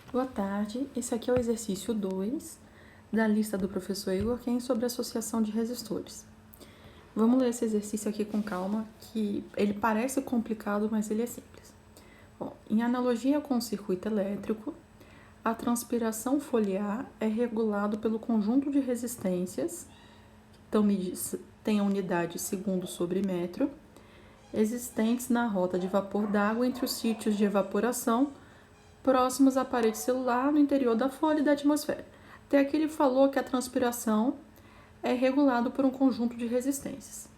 Boa tarde, esse aqui é o exercício 2 da lista do professor Igor Ken sobre associação de resistores. Vamos ler esse exercício aqui com calma, que ele parece complicado, mas ele é simples. Bom, em analogia com o circuito elétrico, a transpiração foliar é regulado pelo conjunto de resistências, que tem a unidade segundo sobre metro, existentes na rota de vapor d'água entre os sítios de evaporação próximos à parede celular no interior da folha e da atmosfera. Até aqui ele falou que a transpiração é regulada por um conjunto de resistências.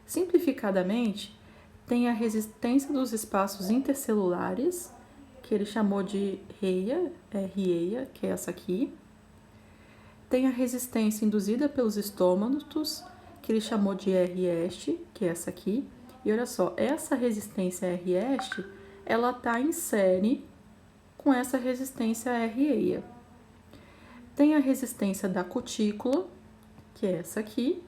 Simplificadamente, tem a resistência dos espaços intercelulares, que ele chamou de REIA, que é essa aqui. Tem a resistência induzida pelos estômatos, que ele chamou de R-este, que é essa aqui. E olha só, essa resistência R-este, ela está em série com essa resistência R-eia. Tem a resistência da cutícula, que é essa aqui,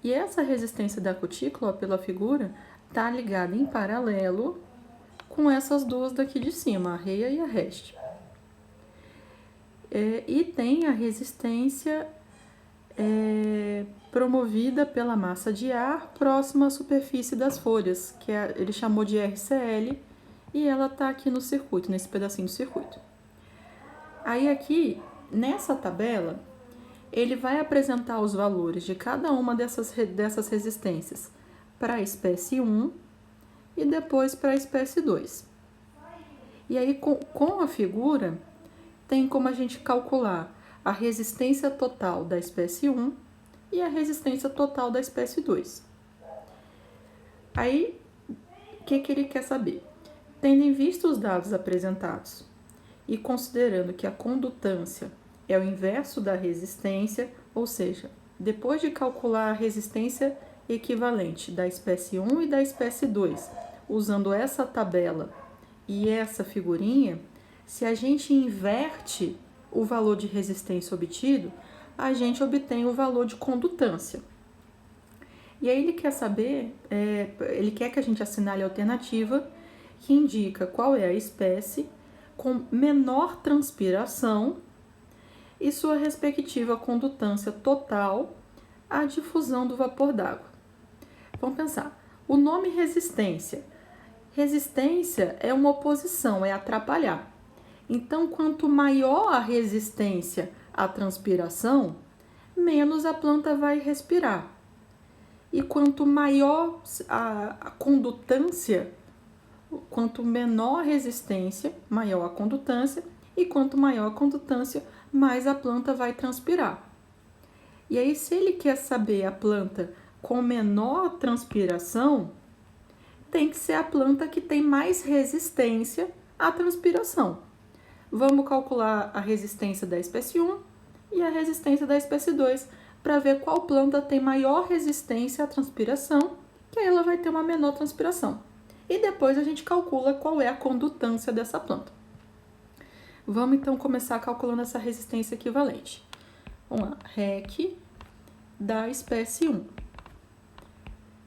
e essa resistência da cutícula, ó, pela figura, está ligada em paralelo com essas duas daqui de cima, a reia e a reste. E tem a resistência promovida pela massa de ar próxima à superfície das folhas, que ele chamou de RCL, e ela está aqui no circuito, nesse pedacinho do circuito. Aí aqui, nessa tabela, ele vai apresentar os valores de cada uma dessas resistências para a espécie 1 e depois para a espécie 2. E aí, com a figura, tem como a gente calcular a resistência total da espécie 1 e a resistência total da espécie 2. Aí, o que ele quer saber? Tendo em vista os dados apresentados e considerando que a condutância é o inverso da resistência, ou seja, depois de calcular a resistência equivalente da espécie 1 e da espécie 2, usando essa tabela e essa figurinha, se a gente inverte o valor de resistência obtido, a gente obtém o valor de condutância. E aí ele quer saber, ele quer que a gente assinale a alternativa que indica qual é a espécie com menor transpiração e sua respectiva condutância total à difusão do vapor d'água. Vamos pensar. O nome resistência. Resistência é uma oposição, é atrapalhar. Então, quanto maior a resistência à transpiração, menos a planta vai respirar. E quanto maior a condutância, quanto menor a resistência, maior a condutância, e quanto maior a condutância, mais a planta vai transpirar. E aí, se ele quer saber a planta com menor transpiração, tem que ser a planta que tem mais resistência à transpiração. Vamos calcular a resistência da espécie 1 e a resistência da espécie 2 para ver qual planta tem maior resistência à transpiração, que aí ela vai ter uma menor transpiração. E depois a gente calcula qual é a condutância dessa planta. Vamos então começar calculando essa resistência equivalente. Vamos lá, REC da espécie 1.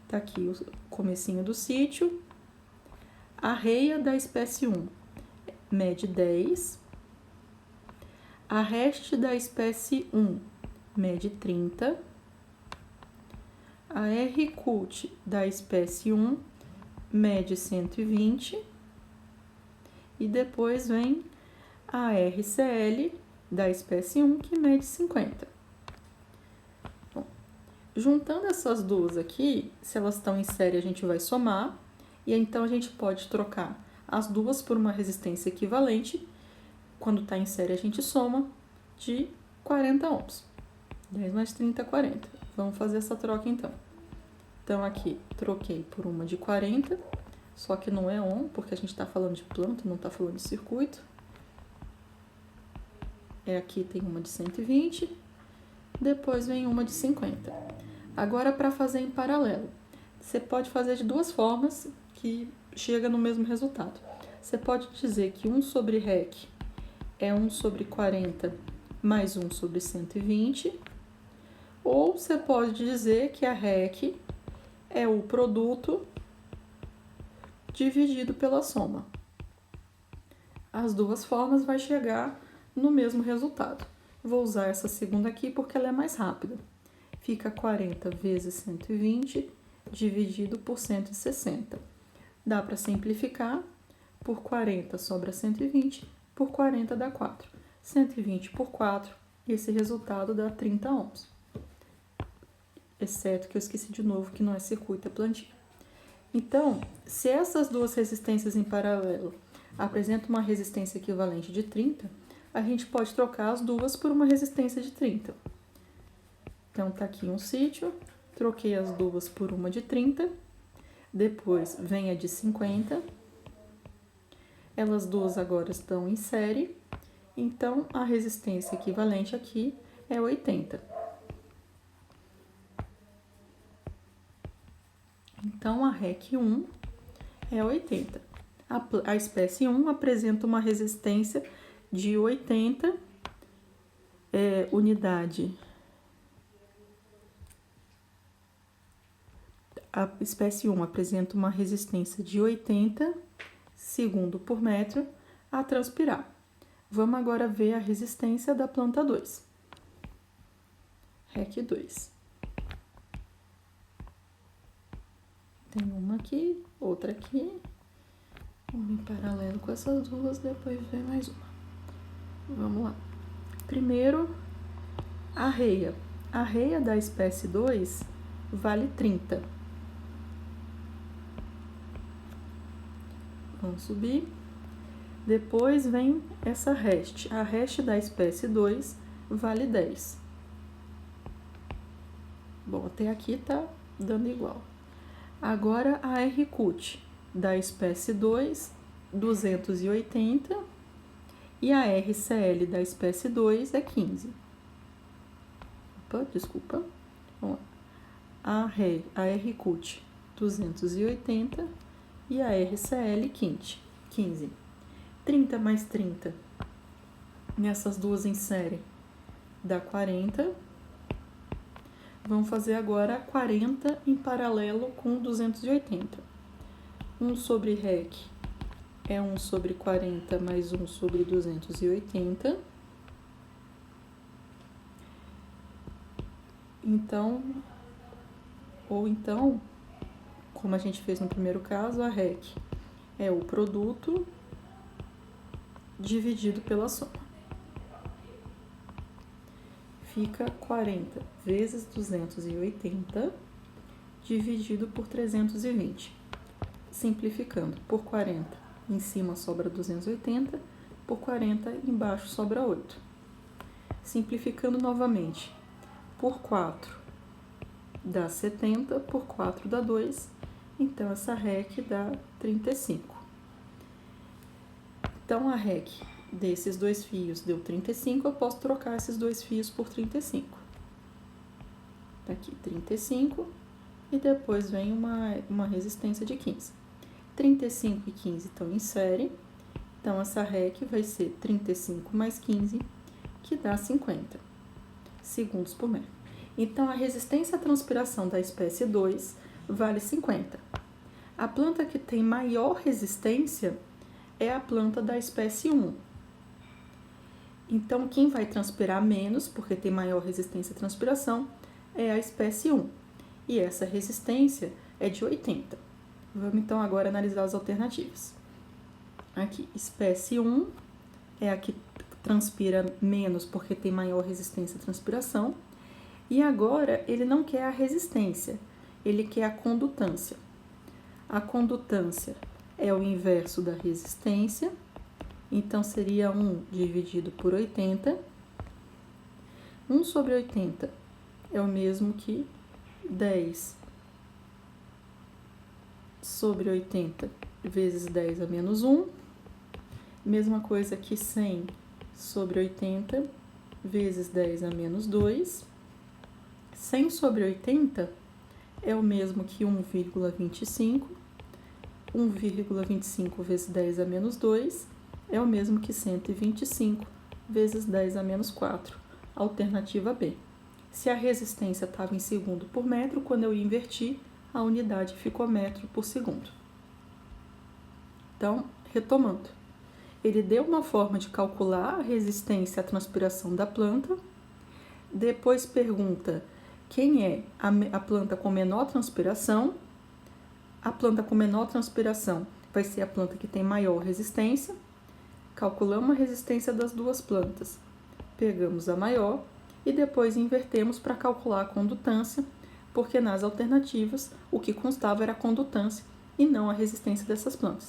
Tá aqui o comecinho do sítio. A reia da espécie 1 mede 10. A reste da espécie 1 mede 30. A R-cult da espécie 1 mede 120. E depois vem a RCL da espécie 1, que mede 50. Bom, juntando essas duas aqui, se elas estão em série, a gente vai somar, e então a gente pode trocar as duas por uma resistência equivalente. Quando está em série, a gente soma de 40 ohms. 10 mais 30, 40. Vamos fazer essa troca então. Então aqui, troquei por uma de 40, só que não é ohm, porque a gente está falando de planta, não está falando de circuito. Aqui tem uma de 120, depois vem uma de 50. Agora, para fazer em paralelo, você pode fazer de duas formas que chega no mesmo resultado. Você pode dizer que 1 sobre REC é 1 sobre 40 mais 1 sobre 120, ou você pode dizer que a REC é o produto dividido pela soma. as duas formas vai chegar no mesmo resultado. Vou usar essa segunda aqui porque ela é mais rápida. Fica 40 vezes 120 dividido por 160. Dá para simplificar. Por 40 sobra 120, por 40 dá 4. 120 por 4, esse resultado dá 30 ohms. Exceto que eu esqueci de novo que não é circuito, é plantilha. Então, se essas duas resistências em paralelo apresentam uma resistência equivalente de 30, a gente pode trocar as duas por uma resistência de 30. Então, tá aqui um sítio, troquei as duas por uma de 30, depois vem a de 50, elas duas agora estão em série, então a resistência equivalente aqui é 80. Então, a REC 1 é 80. A espécie 1 apresenta uma resistência de 80 unidade. A espécie 1 apresenta uma resistência de 80 segundo por metro a transpirar. Vamos agora ver a resistência da planta 2. REC 2. Tem uma aqui, outra aqui. Uma em paralelo com essas duas, depois vem mais uma. Vamos lá. Primeiro, a arreia. A arreia da espécie 2 vale 30. Vamos subir. Depois vem essa rest. A rest da espécie 2 vale 10. Bom, até aqui tá dando igual. Agora a RCUT da espécie 2, 280. E a RCL da espécie 2 é 15. Opa, desculpa. Ó, a RCUT 280 e a RCL 15. 30 mais 30 nessas duas em série dá 40. Vamos fazer agora 40 em paralelo com 280. 1 sobre REC é 1 sobre 40 mais 1 sobre 280. Então, como a gente fez no primeiro caso, a REC é o produto dividido pela soma. Fica 40 vezes 280 dividido por 320. Simplificando, por 40 em cima sobra 280, por 40 embaixo sobra 8. Simplificando novamente, por 4 dá 70, por 4 dá 2, então essa REC dá 35. Então, a REC desses dois fios deu 35, eu posso trocar esses dois fios por 35. Tá aqui 35 e depois vem uma resistência de 15. 35 e 15 estão em série, então essa REC vai ser 35 mais 15, que dá 50 segundos por metro. Então, a resistência à transpiração da espécie 2 vale 50. A planta que tem maior resistência é a planta da espécie 1. Então, quem vai transpirar menos, porque tem maior resistência à transpiração, é a espécie 1. E essa resistência é de 80. Vamos, então, agora analisar as alternativas. Aqui, espécie 1 é a que transpira menos, porque tem maior resistência à transpiração. E agora, ele não quer a resistência, ele quer a condutância. A condutância é o inverso da resistência, então seria 1 dividido por 80. 1 sobre 80 é o mesmo que 10 sobre 80 vezes 10 a menos 1. Mesma coisa que 100 sobre 80 vezes 10 a menos 2. 100 sobre 80 é o mesmo que 1,25. 1,25 vezes 10 a menos 2 é o mesmo que 125 vezes 10 a menos 4. Alternativa B. Se a resistência estava em segundo por metro, quando eu inverti, a unidade ficou metro por segundo. Então, retomando. ele deu uma forma de calcular a resistência à transpiração da planta, depois pergunta quem é a planta com menor transpiração. A planta com menor transpiração vai ser a planta que tem maior resistência. Calculamos a resistência das duas plantas, pegamos a maior e depois invertemos para calcular a condutância, porque nas alternativas o que constava era a condutância e não a resistência dessas plantas.